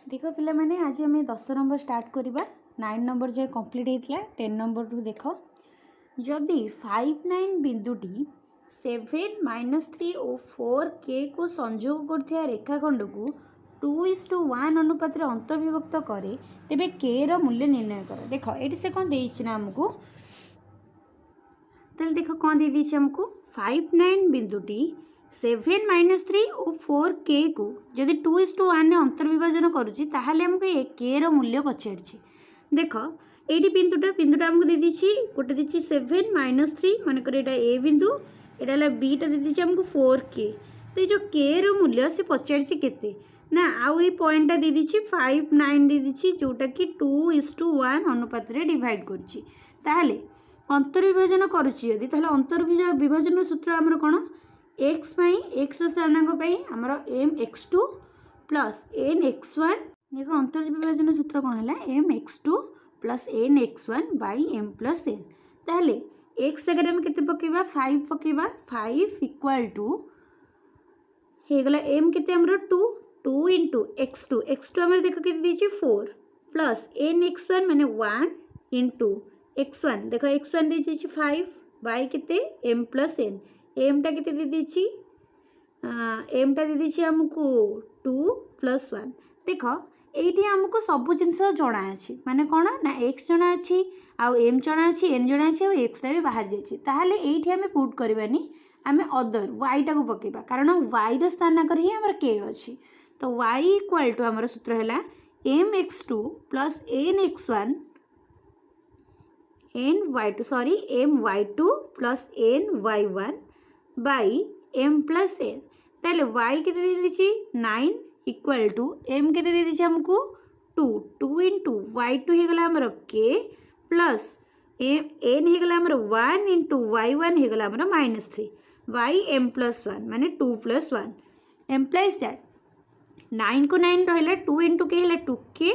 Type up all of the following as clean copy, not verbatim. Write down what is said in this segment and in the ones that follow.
देख पिला माने आज आम 10 नंबर स्टार्ट करवा 9 नंबर जाए कंप्लीट होता 10 नंबर टू देख जदि 5 9 बिंदुटी 7 - 3 और 4 के को संयोग कर रेखाखंड को 2:1 अनुपात अंतर्विभक्त करे तेबे के रो मूल्य निर्णय कर। देख ये से कौन देना आमको तेल देख कौन दे आमको 5 9 बिंदुटी 7 - 3 और 4 के को जदि 2:1 अंतर्विभाजन करुच्ची आमको ये के रो मूल्य पचार। देख ये बिंदुटा आमको दे गोटे दी 7 - 3 मनकर यहाँ ए बिंदु यहाँ बीटा दे आमको 4 के। तो ये जो के रो मूल्य से पचार के ना आउ ये पॉइंटा दे 5 9 दे जोटा कि 2:1 अनुपात डिवाइड कर अंतर्विभाजन करुच्ची अंतर्विभाजन सूत्र आमर कौन एक्स स्थानांक आमर mx2 प्लस nx1 देख अंतर्विभाजन सूत्र कौन है mx2 plus nx1 by m plus n। ताहले x जगह आम के पकेबा 5 पकेबा 5 इक्वल टू होगला m के 2 इंटू x2 आम देख के 4 प्लस nx1 माने 1 इंटू x1 देख x1 दे 5 बाई के m प्लस n एमटा के दे एमटा दे आमको 2 + 1 देख ये आमको सब जिनस जना अच्छी माने कौन ना एक्स जना अच्छी आउ एम जना अच्छी एन जना अच्छी और एक्सटा भी बाहर जाइए ये आम पुट करवानी आम अदर वाई टा को पकेबा कारण वाई स्थानाक ही आम के अच्छी। तो वाई इक्वाल टू आम सूत्र है mx2 plus nx1 my2 plus ny1 by m plus n। ताले y के दे 9 इक्वल टू m के दे हमको 2 इंटू y2 होगला आमर के प्लस n होगला आमर 1 इंटू y1 होगला आमर -3 बाई m प्लस 1 माने 2 + 1 एम्प्लाइज दैट 9 को 9 रहा 2 इंटू के है 2 के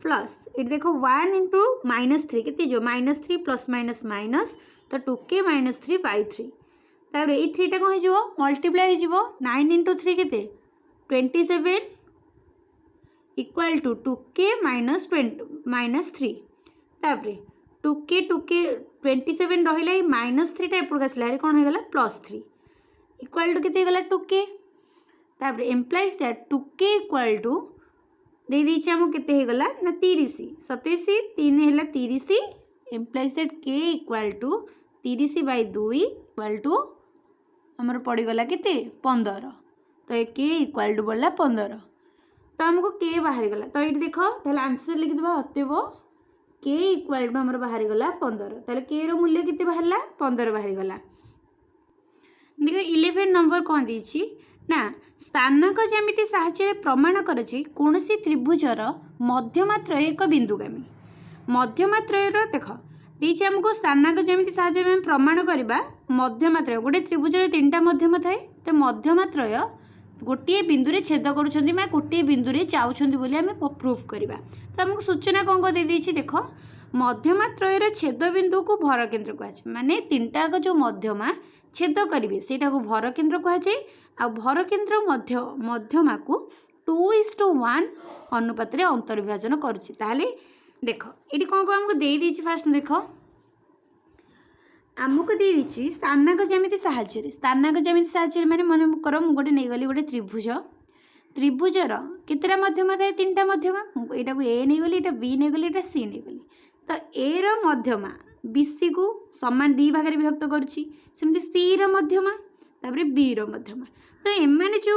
प्लस ये देखो 1 इंटू -3 के जो -3 प्लस माइनस माइनस तो 2 के -3/3 तापर ये 3 टा कौन हो मल्टीप्लाई हो 9 इंटू 3 के 27 इक्वल टू 2 के -3 तापर 2 के 27 रहा -3 टा एपट आसला कौन होगा +3 इक्वल टू के 2 के तापर एम्प्लाइज दैट 2 के इक्वल टू दे दीजिए आमको केते होगला ना 30 27 3 है 30 एम्प्लाइज दैट के इक्वल टू 30/2 इक्वल टू आमर पड़गला केते 15। तो ये के इक्वल टू पड़ा 15 तो आमको के बाहरी गला। तो ये देख ताहले आंसर लिखिदेबा अतएव के इक्वल टू आमर बाहरी गला 15। ताहले के रो मूल्य केते बाहरला 15 बाहरी गला। देख 11 नंबर कौन देछि ना स्थानक ज्यामिति साहाय्य प्रमाण कर कौन त्रिभुजर मध्यमात्र एक बिंदुगामी मध्यमात्र देख देखे आमको स्थानक ज्यामिति साहाय्य प्रमाण करवा मध्यमात्र गोटे त्रिभुजर 3टा मध्यम थाए तो मध्यमात्र गोटे बिंदु छेद करुँच गोटे बिंदु जाऊँच बोली आम प्रूफ करवा। तो आमको सूचना कौन कौन दे देख मध्यमात्र छेद बिंदु को भर केन्द्र कहुए माने 3टा जो मध्यमा छेद करेंगे सेटा को भर केन्द्र कहुए आ भर केन्द्र मध्यमा को 2:1 अनुपात अंतर्विभाजन करुच्ची। ताहले देख ये कौन कौन आमको दे फास्ट देख आमको दे स्थानक ज्यामिति साहाय्य माने मन कर गोटे नहीं गली गोटे त्रिभुजर केतटा मध्यम थाए 3टा मध्यमा यहाँ को ए नहीं गली बी नहीं गली सी नहीं गली तो ए मध्यमा बीसी को सामान 2 भाग में विभक्त करमती सी मध्यमा तापर बी मध्यमा तो एमाने जो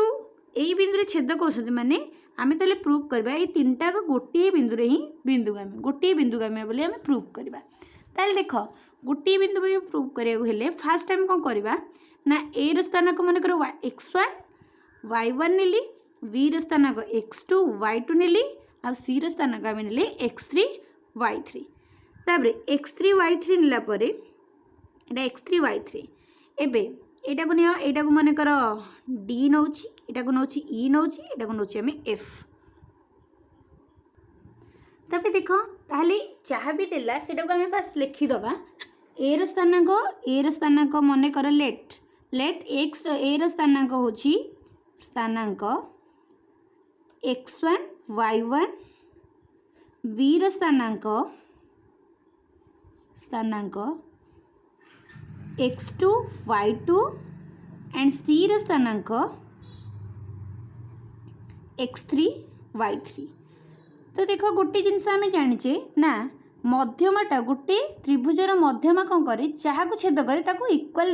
यही बिंदु छेद कर माने आम ताले प्रूफ करवा ये 3टा गोटे बिंदु ही बिंदुगामी बोली आम प्रूफ करवा। ताले देख गोटे बिंदु प्रूफ करा फास्ट आम कौन करवा ना ए स्थानक मन कर x1 y1 नेली बी स्थानक x2 y2 नेली आ सी स्थानक आम ने x3 y3 तापर x3 y3 नेला परे x3 y3 एबे एटा को नियो एटा को मन कर डी नौची एटा को नौची ई नौची एटा को नौची आम एफ तबे देख ताहले जहाँ भी देला सेटा को आम बस लिखिदबा ए स्थानाक मन कर लेट एक्स ए स्थानाक होची स्थानाक x1 y1 b ର ସ୍ଥାନାଙ୍କ x2 y2 एंड c ର ସ୍ଥାନାଙ୍କ x3 y3। तो देख गोटे जिनस आम जाचे ना मध्यमाटा गोटे त्रिभुजर मध्यमा कौन करे जहाँ को छेद करे ताको इक्वल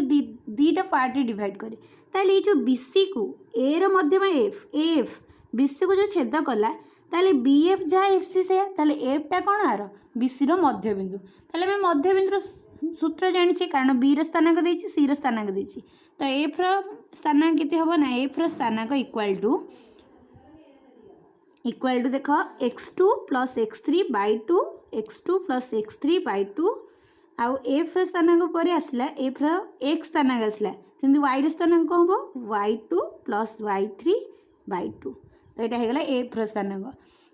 दीटा पार्ट डिवाइड करे ताले ये जो बीसी को ए रो मध्यमा एफ एफ बीसी को जो छेद कला ताले बी एफ जहाँ एफ सी से ताले एफ टा कौन आर बीसी रो मध्यबिंदु ताले मैं मध्यबिंदु सूत्र जानी कारण बी रो स्थानांक देछि सी रो स्थानांक देछि तो एफ रो स्थानांक केते हबो ना एफ रो स्थानांक इक्वल टू देख x2 plus x3 by 2 x2 plus x3 by 2 आउ एफ रो स्थानांक पर आसला एफ रो x स्थानांक आसला सेमती y रो स्थानांक कौन हम y2 प्लस y3 बाय 2 तो यहाँ होगा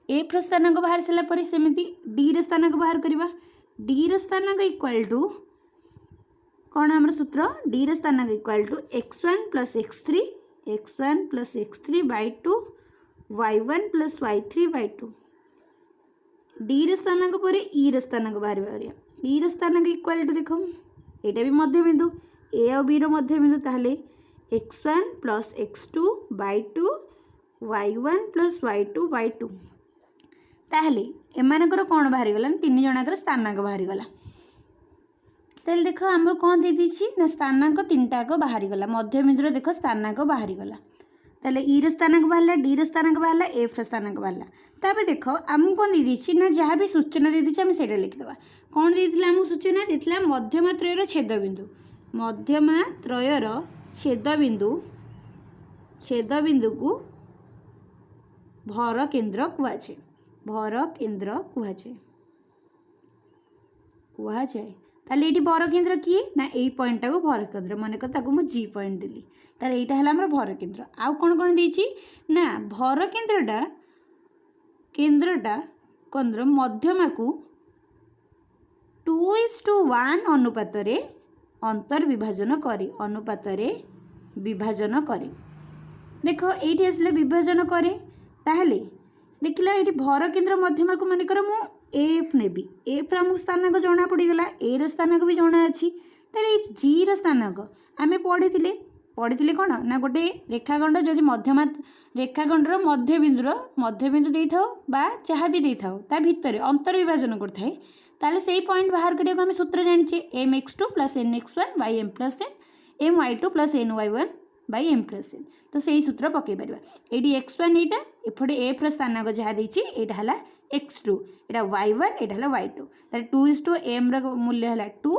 एफ रो स्थानांक बाहर सारा पर सेमती डी रो स्थानांक बाहर करवा डी रो स्थानांक इक्वल टू कौन आम सूत्र डी रो स्थानांक equal to x1 plus x3 by 2 y1 plus y3 by 2 D रो स्थानांक पर ई रो स्थानांक बाहर ई रो स्थानांक इक्वल टू देख यहाँ भी मध्यबिंदु ए और बी रो मध्यबिंदु ताहले x1 plus x2 bye 2 y1 plus y2 bye 2 ताहले एमानकर कौन बाहरी गला तीन जणकर स्थानांक बाहरी गला ताहले देख आमर कौन दे दीची ना स्थानांक तीनटाक बाहरी गला मध्यबिंदु देख स्थानांक बाहरी गला ताले ई रो स्थानांक बाहरला डी रो स्थानांक बाहरला एफ रो स्थानांक बाहरला तापर देख आमको कौन दे दीची ना जहाँ भी सूचना दे दीची आम सेटा लिखिदेवा कौन देथिला आमको सूचना देथिला मध्यमा त्रयर छेदबिंदु मध्यमा त्रयर छेदबिंदु को भर केन्द्र कुहाଯାଏ ताले ये भर केन्द्र किए ना यही पॉइंट को भर केन्द्र मन कर मुझे जी पॉइंट देली ताले यहाँ है भर केन्द्र आउ कौन कौन देछि ना भर केन्द्रटा मध्यमा को 2:1 अनुपात अंतर्विभाजन करे देख ये आसला विभाजन करे ताहले देखला ये भर केन्द्र मध्यमा को मानकर मु एफ नेबी एफ आमको स्थानांक जना पड़गला ए रो स्थानांक भी जना अच्छी ताले जी रो स्थानांक आम पढ़ी कौन ना गोटे रेखाखंड जदि मध्यमा रेखाखंडर मध्यबिंदु दे था जहाँ भी दे था भितर अंतर्विभाजन करता है ताले से पॉइंट बाहर करने को आम सूत्र जाने m x2 plus n x1 by m plus n m y2 plus n y1 by m plus n तो सही सूत्र पकई पार ये x1 यहाँ एपटे एफ स्थानांक जहाँ देती है x2 यहाँ y1 यहाँ y2 ताले 2:m रो मूल्य है 2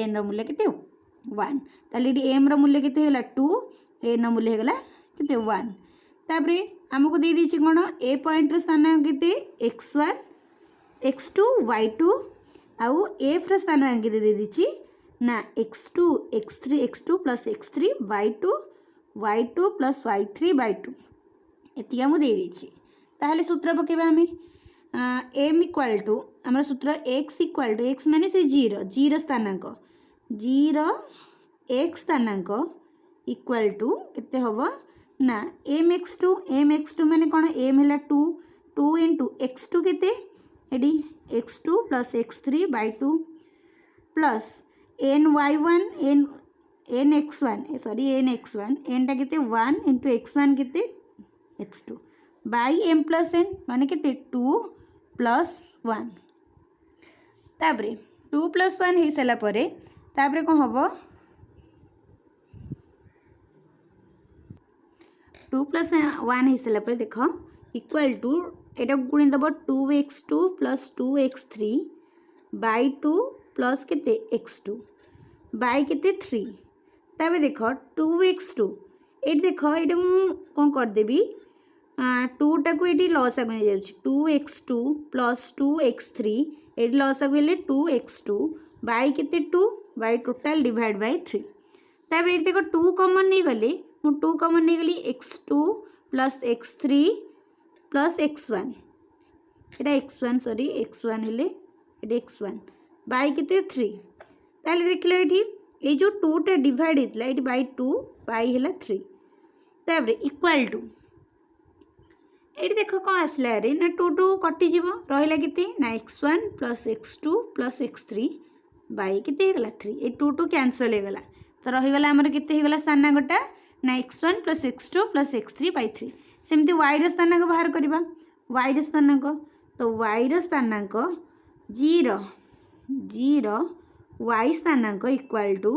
n रो मूल्य केते 1 ताले ये m रो मूल्य केते है 2 n रो मूल्य है केते 1 तापरे आमको दे दीची कौन ए पॉइंट रो स्थानांक केते x1 x2 y2 आउ एफ रो स्थानांक केते दे दीची ना x2 plus x3 by 2 y2 plus y3 by 2 एति आमको दे दीची ताहले सूत्र पकेबा आमे एम इक्वल टू आम सूत्र एक्स इक्वल टू एक्स माने से जी स्थानांक एक्स स्थानांक इक्वल टू केते हबो ना एम एक्स टू माने कौन एम है 2 इंटू x2 केते एडी x2 plus x3 by 2 plus n y1 n x1 n टा केते 1 इंटू x1 केते x2 bye m plus n माने केते 2 प्लस 1 तापरे 2 प्लस 1 हो सारा पर तापरे कौन हम 2 प्लस 1 हो सारा पर देख इक्वल टू यहाँ गुणी दब 2x2 plus 2x3 bye 2 plus केते x2 बाय केते 3 तापरे देख 2x2 ये देख ये कौन करदेवी 2 टाक ये लस आगे नहीं जाऊँ 2x2 प्लस 2x3 ये लस आगे 2x2 बाय केते 2 बाय टोटाल डिवाइड बाय 3 तापर ये देख 2 कॉमन नहीं गले मु 2 कॉमन नहीं गली x2 plus x3 plus x1 ये x1 हेले ये x1 बाय केते 3 ताले देखले ये जो 2 टा डिवाइड होता है ये बाय 2 बाय है 3 तापर इक्वल टू ये देख कौन आसला रे ना 2 2 कटिज रहा के ना x1 plus x2 plus x3 by के 3 ये 2 2 कैनसल हो गला तो रहीगला आमर के स्थानागटा ना x1 plus x2 plus x3 by 3 सेमती y रो स्थानाक बाहर करवा y रो स्थानाक तो y रो स्थानाक 0 0 y स्थानाक इक्वाल टू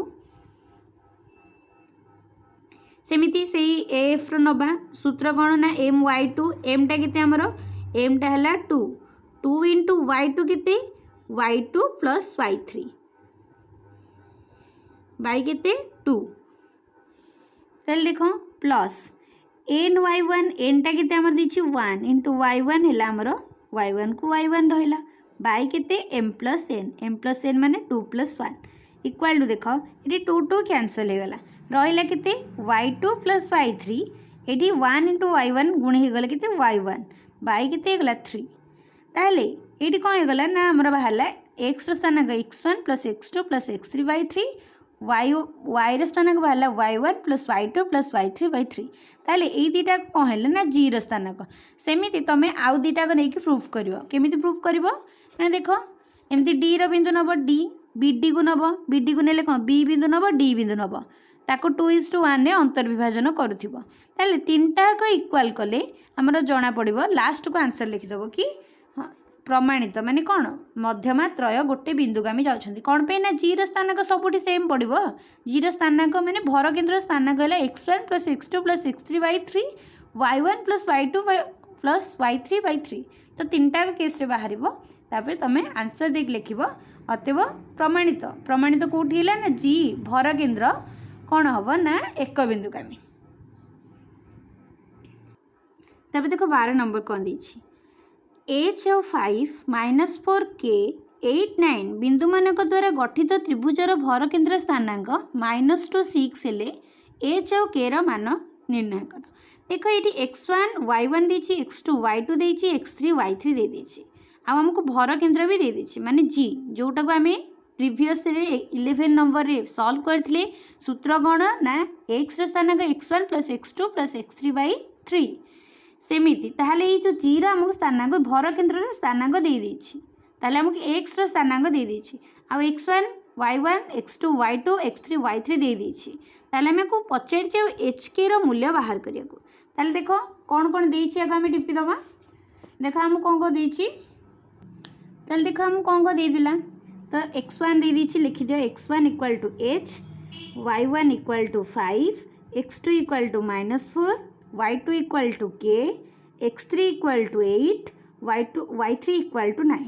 सेमिति से एफ नवा सूत्र कौन ना एम वाई टू एमटा के आमर एमटा है 2 2 into y two k y two plus y three by k 2 चल देख प्लस एन वाई वन एनटा के आमर देछि 1 इंटू वाई वन है आमर वाई वन को वाई वन रहा बाई के एम प्लस एन माने 2 प्लस 1 इक्वाल टू देख ये 2 2 कैनसल हो गला रहा k y two plus y three ये 1 इंटू वाई वन गुणी होगला के वाई वन बाई के 3 ताहले ये कौन होगला ना आमर बाहर एक्स स्थानाक x1 plus x2 plus x3 by 3 y स्थानाक बाहर y one plus y two plus y three by 3 ताहले ये दुटा कौन है ना जी स्थानाक सेमती तुम आउ दुटाक नहीं प्रूफ कर केमी प्रूफ कर ना देख एमती डी बिंदु नब डी बीडी को नब बीडी को नेले कौन बी बिंदु नब डी बिंदु नब ताको 2:1 रे अंतर्विभाजन करुथिबो ताले तीनटा को इक्वल कले हमरो जना पड़िबो लास्ट को आंसर लिखिदेबो कि प्रमाणित माने कौन मध्यमा त्रय गोटे बिंदुगामी जाउछंती कौन पे ना जी रो स्थानाक सबुठी सेम पड़िबो जी रो स्थानाक माने भर केंद्र स्थानाक है x1 plus x2 plus x3 by 3 y1 plus y2 plus y3 by 3 तो तीनटा केस रे बाहरिबो तापर तमे आंसर देख लिखिबो अतएव प्रमाणित प्रमाणित कोठी हैला ना जी भर केंद्र कौन हम ना एक बिंदुगामी तब देखो 12 नंबर कौन दीची एच ऑफ 5 -4 के 8 9 बिंदु मानक द्वारा गठित त्रिभुजर भर केंद्र स्थानांक -2 6 हेले एच और के मान निर्णय कर देख ये x1 y1 देछि x2 y2 देछि x3 y3 दे देछि आमको भर केंद्र भी दे देछि माने जी जोटा को आमे प्रीवियस 11 नंबर रे सॉल्व करथिले सूत्र कौन ना एक्स स्थानाक x1 plus x2 plus x3 by 3 सेमिति ताहले ये जो जी आमको स्थानाक भर केंद्र स्थानाक दे देछि ताहले आमको एक्स स्थानाक दे देछि आ x1 y1 x2 y2 x3 y3 दे देछि ताहले हमको पचार एच के रो मूल्य बाहर करिया को ताहले देखो कौन कौन देछि आगे हम टिपि दबा देखो हम कौन को देछि ताहले देखो हम कौन को दे दिला तो x1 दे दीची लिखि दियो x1 equal to h y1 equal to 5 x2 equal to -4 y2 equal to k x3 equal to 8 y3 equal to 9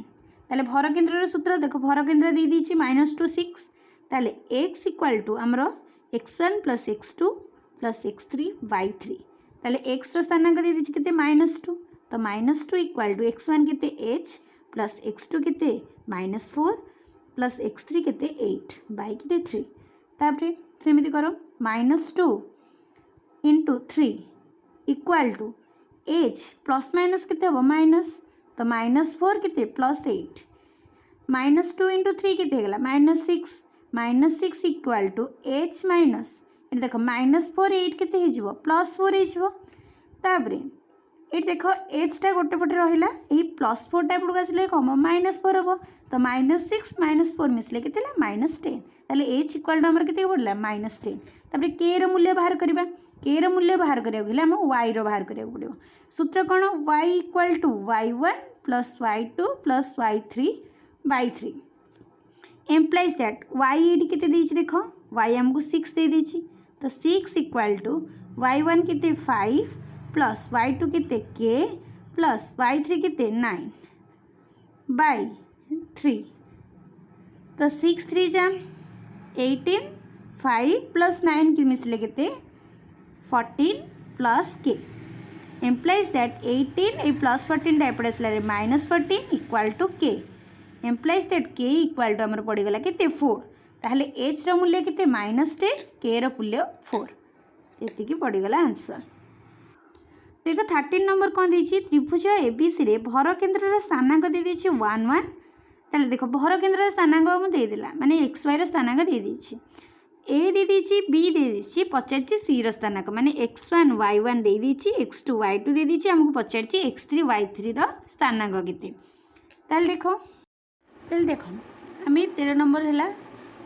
ताले भर केंद्र सूत्र देखो भर केंद्र दे दीची -2 6 ताले x इक्वल टू हमरो x1 plus x2 plus x3 by 3 ताले x रो स्थानांक दे दीची केते -2 तो -2 इक्वल टू x1 केते h प्लस x2 केते -4 प्लस x3 केते 8 बाई के 3 तापरे सेमिति करो -2 into 3 equal to h plus minus केते हो माइनस तो -4 केते प्लस 8 -2 इंटू 3 केते गला -6 इक्वल टू h माइनस ये देखो -4 8 केते हे जिवो +4 हे जिवो तापरे ये देख एचटा गोटे पटे रहा यही +4 टा एपटू आसिले कम -4 हम तो -6 -4 मिसले के -10 ताले एच इक्वल टू आमर केते पड़ला -10 तापर के रो मूल्य बाहर करबा के रो मूल्य बाहर करिया गेले हम y रो बाहर करिया पड़िबो सूत्र कोन y equal to y1 plus y2 plus y3 by 3 implies that y एडी केते देछि देखो y हमको 6 दे देछि तो 6 इक्वल टू y1 केते 5 प्लस y2 केते के प्लस y3 केते 9 बाई 3 तो 6 3 जाम 18 5 प्लस 9 की मिसले केते 14 प्लस के एम्प्लाइज दैट 18 ए प्लस 14 टा एपड़े आसला रे -14 इक्वल टू के एम्प्लाइज दैट के इक्वल टू हमर पड़ी गला केते 4 ताहले h रो मूल्य केते -10 के रो मूल्य 4 एति की पड़ी गला आंसर देख 13 नंबर कौन देछि त्रिभुज एबीसी रे भर केंद्र स्थानांक दे देछि 1 1 ताले देखो भर केंद्र स्थानांक हम दे दिला माने x y रो स्थानांक दे देछि ए दे दीची बी दे दीची पचार सी रस्थानाक माने x1 y1 दे दीची x2 y2 दे दीची हमको पचार x3 y3 रो स्थानाक केते ताल देखो आम 13 नंबर है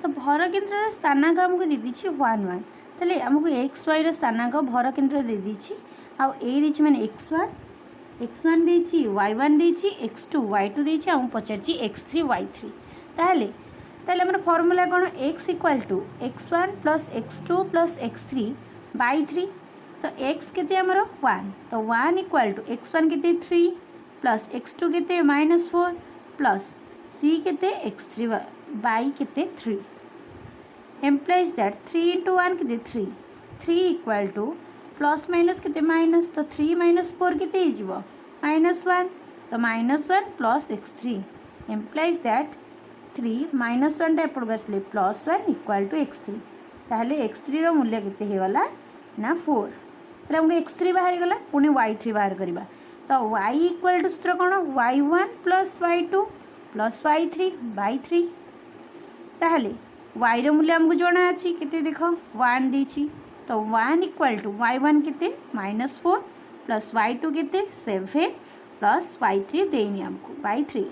तो भर केन्द्र स्थानाक हमको दे दीची 1 1 ताले हमको एक्स वाई स्थानाक भर केन्द्र दे दीची आ ए दीची माने x1 देची y1 देची x2 y2 देची हमको पचार x3 y3 ताले हमारे फॉर्मूला कौन x equal to x1 plus x2 plus x3 by 3 तो x केते हमर 1 तो 1 इक्वल टू x1 केते 3 प्लस x2 केते -4 प्लस c केते x3 बाई केते 3 एम्प्लाइज दैट 3 इंटू 1 केते 3 इक्वल टू प्लस माइनस केते माइनस तो 3 माइनस 4 केते हो -1 तो -1 प्लस x3 एम्प्लाइज दैट 3 -1 एपट आसले +1 इक्वल टू x3 ताहले x3 रो मूल्य केते हेगला ना 4 ताहले हमको x3 बाहर गला पुणी y3 बाहर करबा तो y इक्वल टू सूत्र कोन y1 plus y2 plus y3 by 3 ताहले y रो मूल्य हमको जणा अछि केते देखो 1 देछि तो 1 इक्वल टू y1 केते -4 प्लस y2 केते 7 प्लस y3 देनी हमको बाई 3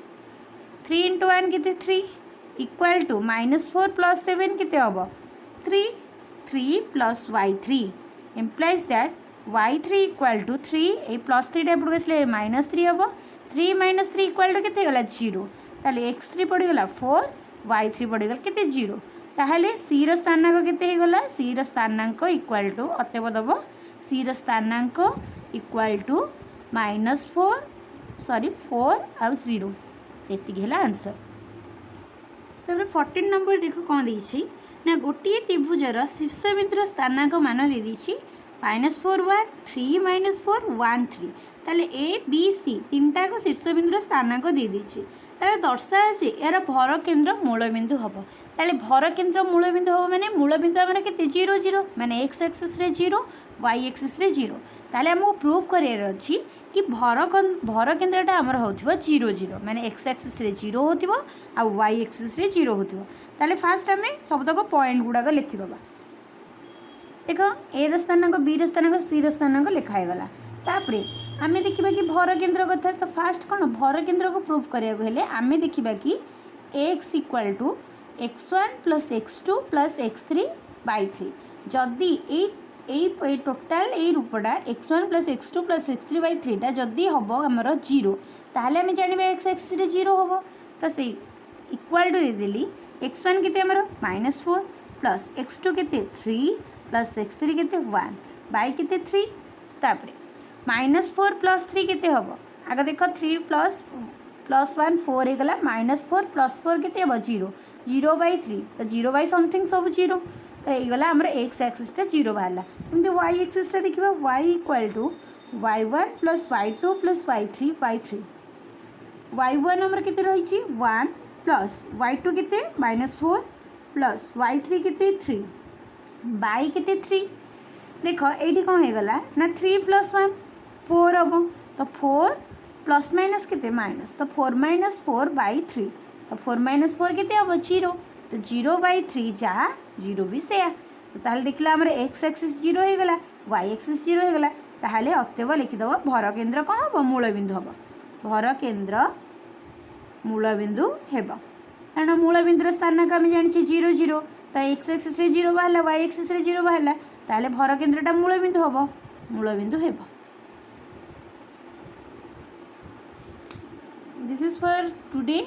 3 इंटू 1 केते 3 इक्वल टू -4 प्लस 7 केते हम 3 plus y3 implies that y3 equal to 3 a plus 3 type आसले -3 हम 3 - 3 इक्वल टू केते गला 0 ताले x3 पड़गला 4 y3 पड़गला केते 0 ताहले सी रो स्थानांक केते हे गला सी रो स्थानांक इक्वल टू अतएव दब सी रो स्थानांक इक्वल टू -4 आउ 0 ये है आंसर। तो 14 नंबर देख कौन देछि ना गोटे त्रिभुजर शीर्षबिंदुर स्थानांक मान दे दीछि -4 1 3 -4 1 3 ताले ए बी सी तीनटा को शीर्षबिंदुर स्थानांक दे दीछि ताले दर्शा अछि यार भर केन्द्र मूलबिंदु हम ताले भर केन्द्र मूलबिंदु हम माने मूलबिंदु आमर केते 0 0 माने x एक्सिस रे 0 y एक्सिस रे 0 ताले हमको प्रूव करियर अछि कि भर केन्द्रटा आमर होथिबो 0 0 माने x एक्सिस रे 0 होथिबो आ y एक्सिस रे 0 होथिबो ताले फास्ट हमें शब्द को पॉइंट गुडा लिखि दबा देखो ए रो स्थानांक बी रो स्थानांक सी रो स्थानांक लिखा हे गला तापरे आमे देखिबा कि भर केन्द्र कथा तो फास्ट कोन भर केन्द्र को प्रूव करिया को हेले आमे देखिबा कि x equal to x1 plus x2 plus x3 by 3 जदि ए टोटाल ए रूपटा x1 plus x2 plus x3 by 3 टा जदि हम आमर 0 ताहले आमे जानिबा x एक्सिस रे 0 होबो तो से equal to they Delhi x1 केते आमर -4 प्लस x2 केते 3 प्लस x3 केते 1 बाई केते 3 तापरे -4 प्लस 3 केते होबो आगे देखो 3 प्लस 1 4 हे गला -4 प्लस 4 केते होबो 0 0 बाई 3 तो 0 बाई समथिंग सब 0 तो ये गला हमर x एक्सिस टा 0 बाहला सेमते y एक्सिस टा देखिबा y equal to y1 plus y2 plus y3 by 3 y1 हमर केते रहिछि 1 प्लस y2 केते -4 प्लस y3 केते 3 बाई केते 3 देखो एठी कौन हे गला ना 3 प्लस 1 4 हम तो 4 प्लस माइनस केते माइनस तो 4 - 4 बाई 3 तो 4 - 4 केते हम 0 तो 0 बाई 3 जहाँ 0 भी से तो ताले देखला हमर x एक्सिस 0 हे गला y एक्सिस 0 हे गला ताले अतएव लिखि दबो भर केन्द्र कोन हो मूलबिंदु हबो भर केन्द्र मूलबिंदु हेबो कारण मूलबिंदुर स्थानांक आम जानि 0 0 तो x एक्सिस रे 0 बाहला y एक्सिस रे 0 बाहला ताले भर केन्द्रटा मूलबिंदु हेबो This is for today.